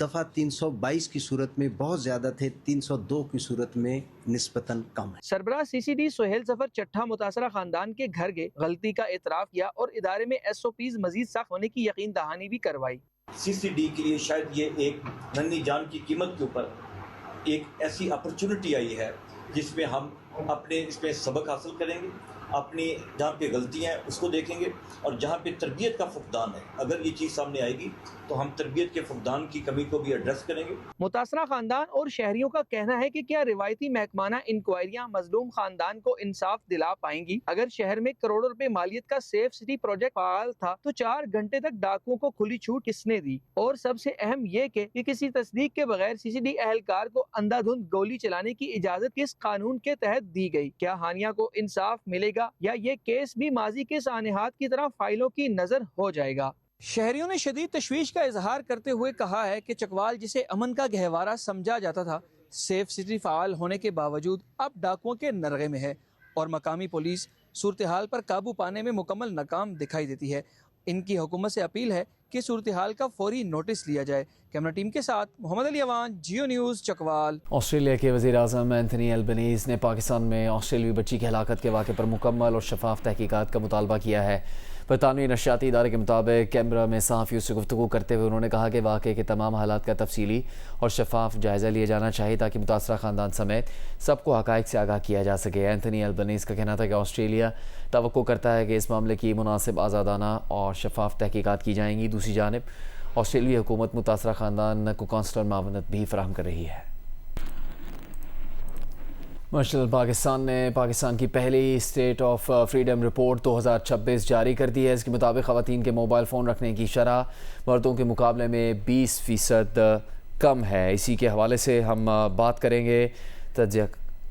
دفعہ 322 کی صورت میں بہت زیادہ تھے، 302 کی صورت میں نسبتاً کم ہے۔ سربراہ CCD سہیل ظفر چٹھا متاثرہ خاندان کے گھر گئے، غلطی کا اعتراف کیا اور ادارے میں SOPs مزید سخت ہونے کی یقین دہانی بھی کروائی۔ CCD کے لیے شاید یہ ایک ننھی جان کی قیمت کے اوپر ایک ایسی اپرچونٹی آئی ہے جس میں ہم اپنے اس میں سبق حاصل کریں گے، اپنی جہاں پہ غلطیاں ہیں اس کو دیکھیں گے، اور جہاں پہ تربیت کا فقدان ہے اگر یہ چیز سامنے آئے گی تو ہم تربیت کے فقدان کی کمی کو بھی ایڈریس کریں گے۔ متاثرہ خاندان اور شہریوں کا کہنا ہے کہ کیا روایتی محکمانہ انکوائریاں مظلوم خاندان کو انصاف دلا پائیں گی؟ اگر شہر میں کروڑوں روپے مالیت کا سیف سٹی پروجیکٹ فعال تھا تو 4 گھنٹے تک ڈاکوؤں کو کھلی چھوٹ کس نے دی؟ اور سب سے اہم یہ کہ کسی تصدیق کے بغیر CCD اہلکار کو اندھا دھند گولی چلانے کی اجازت کس قانون کے تحت دی گئی؟ کیا ہانیہ کو انصاف ملے گا یا یہ کیس بھی ماضی کے سانحات کی طرح فائلوں کی نظر ہو جائے گا؟ شہریوں نے شدید تشویش کا اظہار کرتے ہوئے کہا ہے کہ چکوال جسے امن کا گہوارہ سمجھا جاتا تھا، سیف سٹی فعال ہونے کے باوجود اب ڈاکوؤں کے نرغے میں ہے اور مقامی پولیس صورتحال پر قابو پانے میں مکمل ناکام دکھائی دیتی ہے۔ ان کی حکومت سے اپیل ہے کہ صورتحال کا فوری نوٹس لیا جائے۔ کیمرہ ٹیم کے ساتھ محمد علی اوان، جیو نیوز، چکوال۔ آسٹریلیا کے وزیر اعظم اینتھنی البنیز نے پاکستان میں آسٹریلوی بچی کی ہلاکت کے واقعے پر مکمل اور شفاف تحقیقات کا مطالبہ کیا ہے۔ برطانوی نشریاتی ادارے کے مطابق کینبرا میں صحافیوں سے گفتگو کرتے ہوئے انہوں نے کہا کہ واقعے کے تمام حالات کا تفصیلی اور شفاف جائزہ لیا جانا چاہیے تاکہ متاثرہ خاندان سمیت سب کو حقائق سے آگاہ کیا جا سکے۔ اینتھنی البنیز کا کہنا تھا کہ آسٹریلیا توقع کرتا ہے کہ اس معاملے کی مناسب، آزادانہ اور شفاف تحقیقات کی جائیں گی۔ دوسری جانب آسٹریلوی حکومت متاثرہ خاندان کو کونسلر معاونت بھی فراہم کر رہی ہے۔ مارشل پاکستان نے پاکستان کی پہلی اسٹیٹ آف فریڈم رپورٹ 2026 جاری کر دی ہے۔ اس کے مطابق خواتین کے موبائل فون رکھنے کی شرح مردوں کے مقابلے میں 20% کم ہے۔ اسی کے حوالے سے ہم بات کریں گے تجزیہ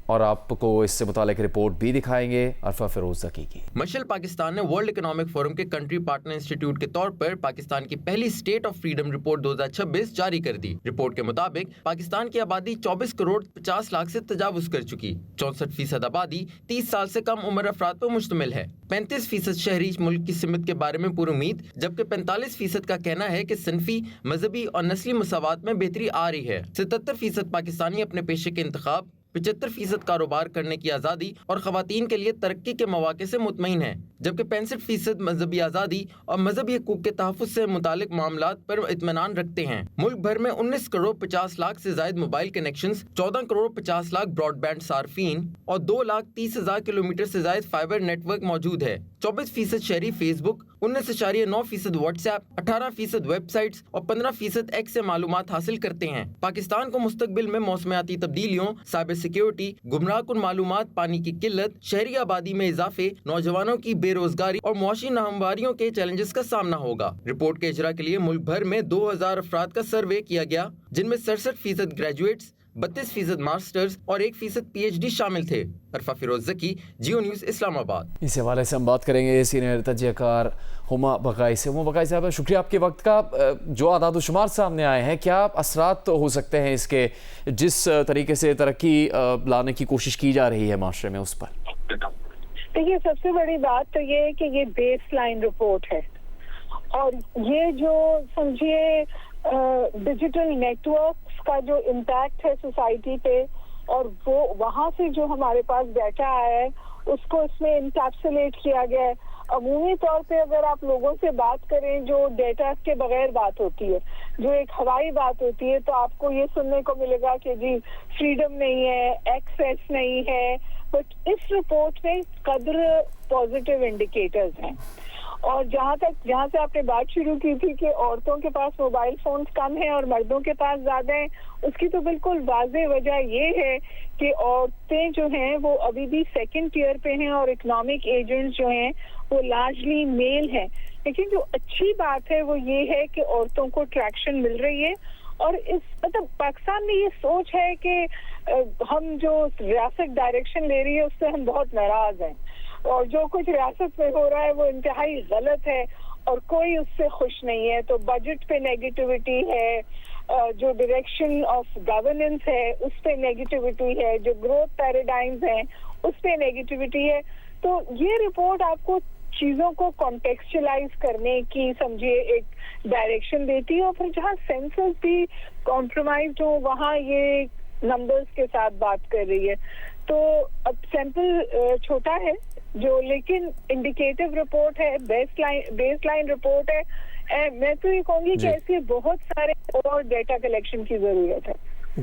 اور آپ کو اس سے متعلق رپورٹ بھی دکھائیں گے عرفہ فیروز ذکی کی۔ مشل پاکستان نے ورلڈ اکنامک فورم کے کنٹری پارٹنر انسٹیٹیوٹ کے طور پر پاکستان کی پہلی اسٹیٹ آف فریڈم رپورٹ 2026 جاری کر دی۔ رپورٹ کے مطابق پاکستان کی آبادی 24 کروڑ 50 لاکھ سے تجاوز کر چکی۔ 64% آبادی 30 سال سے کم عمر افراد پر مشتمل ہے۔ 35% شہری ملک کی سمت کے بارے میں پر امید، جبکہ 45% کا کہنا ہے کہ صنفی، مذہبی اور نسلی مساوات میں بہتری آ رہی ہے۔ 77% پاکستانی اپنے پیشے کے انتخاب، 75% کاروبار کرنے کی آزادی اور خواتین کے لیے ترقی کے مواقع سے مطمئن ہیں، جبکہ 65% مذہبی آزادی اور مذہبی حقوق کے تحفظ سے متعلق معاملات پر اطمینان رکھتے ہیں۔ ملک بھر میں 19 کروڑ 50 لاکھ سے زائد mobile connections, 14 crore 50 lakh broadband صارفین اور 2,30,000 کلومیٹر سے زائد فائبر نیٹ ورک موجود ہے۔ 24% شہری فیس بک، 19.9% واٹس ایپ، 18% ویب سائٹس اور 15% ایکس سے معلومات حاصل کرتے ہیں۔ پاکستان کو مستقبل میں موسمیاتی تبدیلیوں، سائبر سیکیورٹی، گمراہ کن معلومات، پانی کی قلت، شہری آبادی میں اضافے، نوجوانوں کی بے روزگاری اور معاشی ناہمواریوں کے چیلنجز کا سامنا ہوگا۔ رپورٹ کے اجرا کے لیے ملک بھر میں 2,000 افراد کا سروے کیا گیا، جن میں 67% گریجویٹس، 32% ماسٹرز اور 1% PhD شامل تھے۔ عرفہ فیروز ذکی، جیو نیوز، اسلام آباد۔ اس حوالے سے ہم بات کریں گے سینئر تجزیہ کار ہما بقائی سے۔ ہما بقائی صاحب، شکریہ آپ کے وقت کا۔ جو اعداد و شمار سامنے آئے ہیں، کیا اثرات ہو سکتے ہیں اس کے، جس طریقے سے ترقی لانے کی کوشش کی جا رہی ہے معاشرے میں، اس پر؟ دیکھیے، سب سے بڑی بات تو یہ ہے کہ یہ بیس لائن رپورٹ ہے، اور یہ جو سمجھیے ڈیجیٹل نیٹ ورکس کا جو امپیکٹ ہے سوسائٹی پہ، اور وہ وہاں سے جو ہمارے پاس ڈیٹا آیا ہے اس کو اس میں انکیپسولیٹ کیا گیا ہے۔ عمومی طور پہ اگر آپ لوگوں سے بات کریں، جو ڈیٹا کے بغیر بات ہوتی ہے، جو ایک ہوائی بات ہوتی ہے، تو آپ کو یہ سننے کو ملے گا کہ جی فریڈم نہیں ہے، ایکسیس نہیں ہے، بٹ اس رپورٹ میں قدر پازیٹیو انڈیکیٹرز ہیں۔ اور جہاں سے آپ نے بات شروع کی تھی کہ عورتوں کے پاس موبائل فونز کم ہیں اور مردوں کے پاس زیادہ ہیں، اس کی تو بالکل واضح وجہ یہ ہے کہ عورتیں جو ہیں وہ ابھی بھی سیکنڈ ٹیئر پہ ہیں، اور اکنامک ایجنٹس جو ہیں وہ لارجلی میل ہیں۔ لیکن جو اچھی بات ہے وہ یہ ہے کہ عورتوں کو ٹریکشن مل رہی ہے، اور مطلب پاکستان میں یہ سوچ ہے کہ ہم جو ریاست ڈائریکشن لے رہی ہے اس سے ہم بہت ناراض ہیں، اور جو کچھ ریاست میں ہو رہا ہے وہ انتہائی غلط ہے اور کوئی اس سے خوش نہیں ہے۔ تو بجٹ پہ نیگیٹیوٹی ہے، جو ڈائریکشن آف گورننس ہے اس پہ نیگیٹیوٹی ہے، جو گروتھ پیراڈائمز ہیں اس پہ نیگیٹیوٹی ہے۔ تو یہ رپورٹ آپ کو چیزوں کو کانٹیکسچلائز کرنے کی سمجھیے ایک ڈائریکشن دیتی ہے, اور پھر جہاں سینسز بھی کمپرومائزڈ ہو وہاں یہ نمبرز کے ساتھ بات کر رہی ہے. تو اب سیمپل چھوٹا ہے جو, لیکن انڈیکیٹو رپورٹ ہے, بیس لائن رپورٹ ہے. میں تو یہ کہوں گی کہ ایسے بہت سارے اور ڈیٹا کلیکشن کی ضرورت ہے.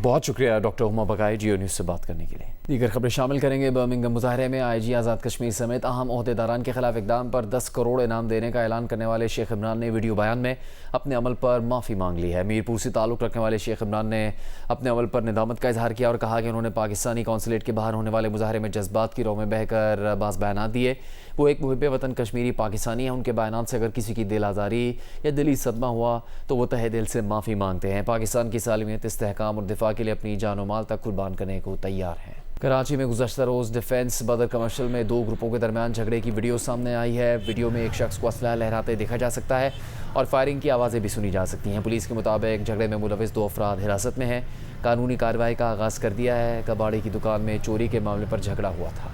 بہت شکریہ ڈاکٹر ہما بقائی جیو نیوز سے بات کرنے کے لیے. دیگر خبریں شامل کریں گے. برمنگھم مظاہرے میں آئی جی آزاد کشمیر سمیت اہم عہدیداران کے خلاف اقدام پر 10 کروڑ انعام دینے کا اعلان کرنے والے شیخ عمران نے ویڈیو بیان میں اپنے عمل پر معافی مانگ لی ہے. میرپور سے تعلق رکھنے والے شیخ عمران نے اپنے عمل پر ندامت کا اظہار کیا اور کہا کہ انہوں نے پاکستانی قونصلیٹ کے باہر ہونے والے مظاہرے میں جذبات کی رو میں بہہ کر بعض بیانات دیے. وہ ایک محب وطن کشمیری پاکستانی ہیں. ان کے بیانات سے اگر کسی کی دل آزاری یا دلی صدمہ ہوا تو وہ تہہ دل سے معافی مانگتے ہیں. پاکستان کی سالمیت, استحکام اور دفاع کے لیے اپنی جان و مال تک قربان کرنے کو تیار ہیں. کراچی میں گزشتہ روز ڈیفنس بدر کمرشل میں 2 گروپوں کے درمیان جھگڑے کی ویڈیو سامنے آئی ہے. ویڈیو میں ایک شخص کو اسلحہ لہراتے دیکھا جا سکتا ہے اور فائرنگ کی آوازیں بھی سنی جا سکتی ہیں. پولیس کے مطابق جھگڑے میں ملوث 2 افراد حراست میں ہیں. قانونی کارروائی کا آغاز کر دیا ہے. کباڑی کی دکان میں چوری کے معاملے پر جھگڑا ہوا تھا.